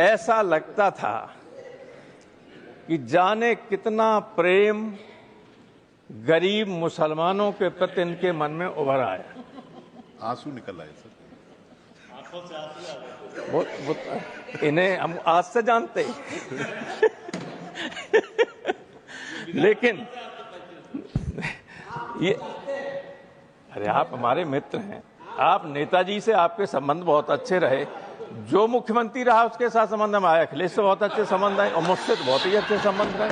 ऐसा लगता था कि जाने कितना प्रेम गरीब मुसलमानों के प्रति इनके मन में उभर आया। आंसू निकल आए सर, आंखों से आंसू आ गए। इन्हें हम आज से जानते लेकिन ये, अरे आप हमारे मित्र हैं, आप नेताजी से आपके संबंध बहुत अच्छे रहे, जो मुख्यमंत्री रहा उसके साथ संबंध में आया, अखिलेश से बहुत अच्छे संबंध है और मुझसे तो बहुत ही अच्छे संबंध रहे।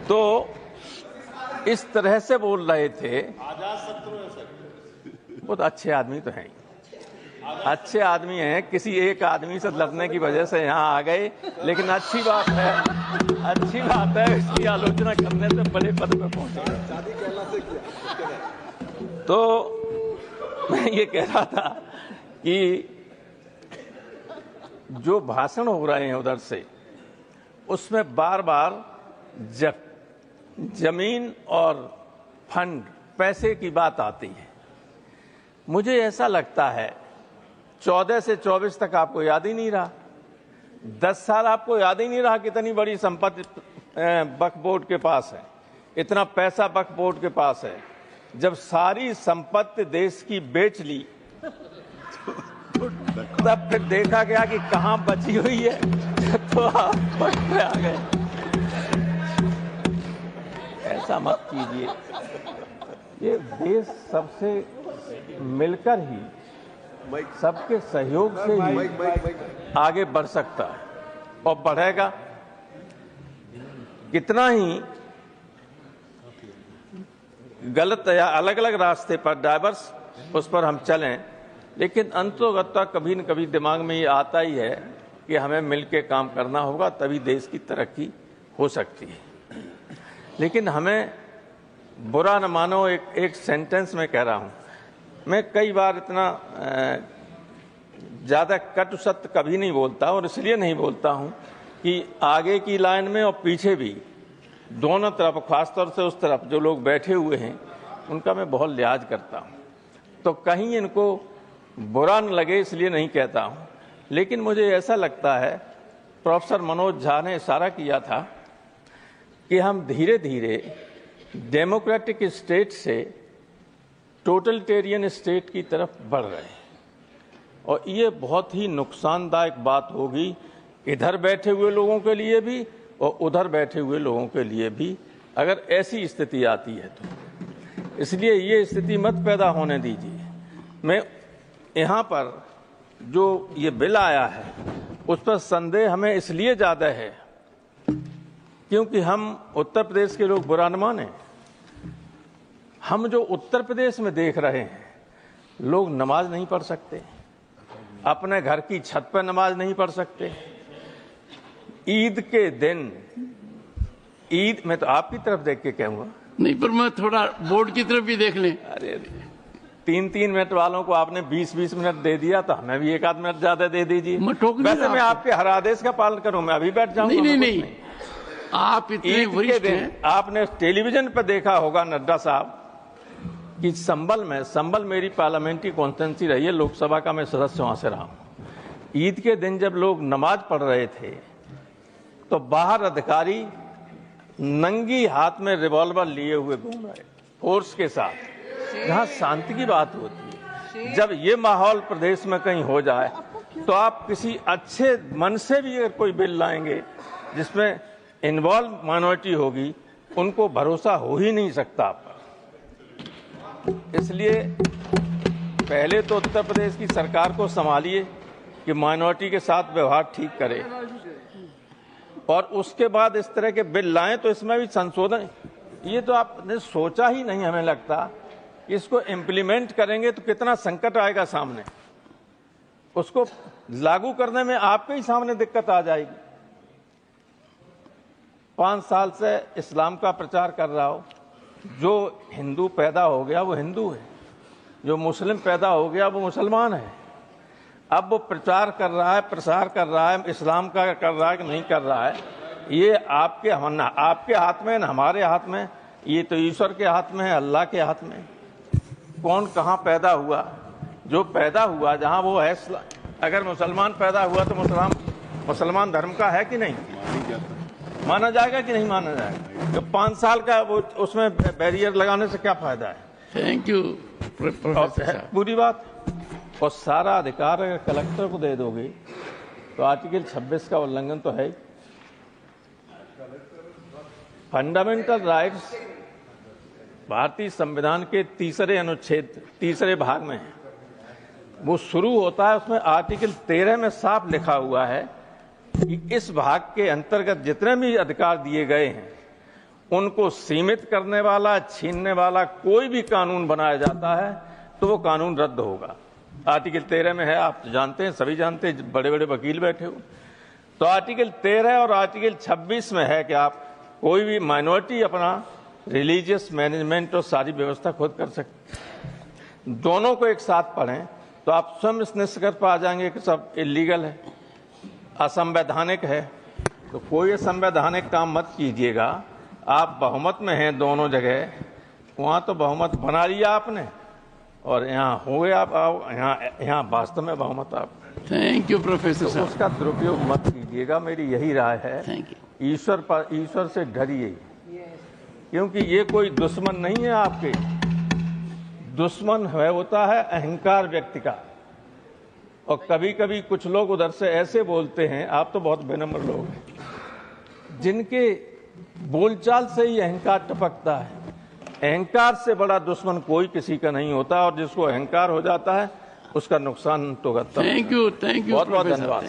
तो इस तरह से बोल रहे थे, बहुत अच्छे आदमी तो हैं, अच्छे आदमी हैं, किसी एक आदमी से लड़ने की वजह से यहाँ आ गए, लेकिन अच्छी बात है इसकी आलोचना करने से बड़े पद पर पहुंचे। तो मैं ये कह रहा था कि जो भाषण हो रहे हैं उधर से, उसमें बार बार जमीन और फंड, पैसे की बात आती है। मुझे ऐसा लगता है 14 से 24 तक आपको याद ही नहीं रहा, 10 साल आपको याद ही नहीं रहा कितनी बड़ी संपत्ति वक्फ बोर्ड के पास है, इतना पैसा वक्फ बोर्ड के पास है। जब सारी संपत्ति देश की बेच ली तब फिर देखा गया कि कहां बची हुई है, तो आप वक्त पे आ गए। ऐसा मत कीजिए, ये देश सबसे मिलकर ही, सबके सहयोग से ही आगे बढ़ सकता है और बढ़ेगा। कितना ही गलत या अलग अलग रास्ते पर डाइवर्स उस पर हम चलें, लेकिन अंततोगत्वा कभी न कभी दिमाग में ये आता ही है कि हमें मिलकर काम करना होगा, तभी देश की तरक्की हो सकती है। लेकिन हमें बुरा न मानो, एक सेंटेंस में कह रहा हूं, मैं कई बार इतना ज़्यादा कटु सत्य कभी नहीं बोलता, और इसलिए नहीं बोलता हूं कि आगे की लाइन में और पीछे भी दोनों तरफ, खासतौर से उस तरफ जो लोग बैठे हुए हैं, उनका मैं बहुत लिहाज करता हूं, तो कहीं इनको बुरा न लगे इसलिए नहीं कहता हूं। लेकिन मुझे ऐसा लगता है, प्रोफेसर मनोज झा ने इशारा किया था कि हम धीरे धीरे डेमोक्रेटिक स्टेट से टोटलिटेरियन स्टेट की तरफ बढ़ रहे हैं, और ये बहुत ही नुकसानदायक बात होगी इधर बैठे हुए लोगों के लिए भी और उधर बैठे हुए लोगों के लिए भी, अगर ऐसी स्थिति आती है तो। इसलिए ये स्थिति मत पैदा होने दीजिए। मैं यहाँ पर जो ये बिल आया है उस पर संदेह हमें इसलिए ज़्यादा है क्योंकि हम उत्तर प्रदेश के लोग बुरा न माने, हम जो उत्तर प्रदेश में देख रहे हैं, लोग नमाज नहीं पढ़ सकते, अपने घर की छत पर नमाज नहीं पढ़ सकते, ईद के दिन, ईद, मैं तो आपकी तरफ देख के कहूंगा, नहीं पर मैं थोड़ा बोर्ड की तरफ भी देख लें। अरे 3-3 मिनट वालों को आपने 20-20 मिनट दे दिया, तो हमें भी 1 आध मिनट ज्यादा दे दीजिए। वैसे मैं आपके हर आदेश का पालन करूं, मैं अभी बैठ जाऊंगा। नहीं, आप इतने वरिष्ठ हैं। आपने टेलीविजन पर देखा होगा नड्डा साहब कि संबल मेरी पार्लियामेंट्री कॉन्स्टिट्यूंसी रही है, लोकसभा का मैं सदस्य वहां से रहा हूं। ईद के दिन जब लोग नमाज पढ़ रहे थे तो बाहर अधिकारी नंगी हाथ में रिवॉल्वर लिए हुए घूम रहे, फोर्स के साथ, जहां शांति की बात होती है। जब ये माहौल प्रदेश में कहीं हो जाए तो आप किसी अच्छे मन से भी अगर कोई बिल लाएंगे जिसमें इन्वॉल्व माइनॉरिटी होगी, उनको भरोसा हो ही नहीं सकता आप पर। इसलिए पहले तो उत्तर प्रदेश की सरकार को संभालिए कि माइनॉरिटी के साथ व्यवहार ठीक करे, और उसके बाद इस तरह के बिल लाएं तो इसमें भी संशोधन। ये तो आपने सोचा ही नहीं, हमें लगता इसको इम्प्लीमेंट करेंगे तो कितना संकट आएगा सामने, उसको लागू करने में आपके ही सामने दिक्कत आ जाएगी। 5 साल से इस्लाम का प्रचार कर रहा हो, जो हिंदू पैदा हो गया वो हिंदू है, जो मुस्लिम पैदा हो गया वो मुसलमान है। अब वो प्रचार कर रहा है, प्रसार कर रहा है, इस्लाम का कर रहा है कि नहीं कर रहा है, ये आपके हाथ में, न हमारे हाथ में, ये तो ईश्वर के हाथ में है, अल्लाह के हाथ में। कौन कहाँ पैदा हुआ, जो पैदा हुआ जहाँ वो है अगर मुसलमान पैदा हुआ तो मुसलमान धर्म का है कि नहीं? माना जाएगा कि नहीं माना जाएगा? तो 5 साल का वो उसमें बैरियर लगाने से क्या फायदा है? थैंक यू प्रोफेसर साहब। पूरी बात। और सारा अधिकार अगर कलेक्टर को दे दोगे तो आर्टिकल 26 का उल्लंघन तो है ही। फंडामेंटल राइट्स भारतीय संविधान के 3रे अनुच्छेद 3रे भाग में है। वो शुरू होता है, उसमें आर्टिकल 13 में साफ लिखा हुआ है कि इस भाग के अंतर्गत जितने भी अधिकार दिए गए हैं उनको सीमित करने वाला, छीनने वाला कोई भी कानून बनाया जाता है तो वो कानून रद्द होगा। आर्टिकल 13 में है, आप जानते हैं, सभी जानते हैं, बड़े बड़े वकील बैठे हो। तो आर्टिकल 13 और आर्टिकल 26 में है कि आप कोई भी माइनॉरिटी अपना रिलीजियस मैनेजमेंट और सारी व्यवस्था खुद कर सकते। दोनों को एक साथ पढ़ें तो आप स्वयं इस निष्कर्ष पर आ जाएंगे कि सब इलीगल है, असंवैधानिक है। तो कोई असंवैधानिक काम मत कीजिएगा। आप बहुमत में हैं दोनों जगह, वहां तो बहुमत बना लिया आपने और यहाँ हो गया आप यहाँ वास्तव में बहुमत आप। थैंक यू प्रोफेसर तो साहब। उसका दुरुपयोग मत कीजिएगा, मेरी यही राय है। Thank you. ईश्वर से डरिए, क्योंकि ये कोई दुश्मन नहीं है आपके। दुश्मन है होता है अहंकार व्यक्ति का। और कभी कभी कुछ लोग उधर से ऐसे बोलते हैं, आप तो बहुत विनम्र लोग हैं, जिनके बोलचाल से ही अहंकार टपकता है। अहंकार से बड़ा दुश्मन कोई किसी का नहीं होता, और जिसको अहंकार हो जाता है उसका नुकसान तो करता है। थैंक यू बहुत बहुत प्रोफेसर। धन्यवाद।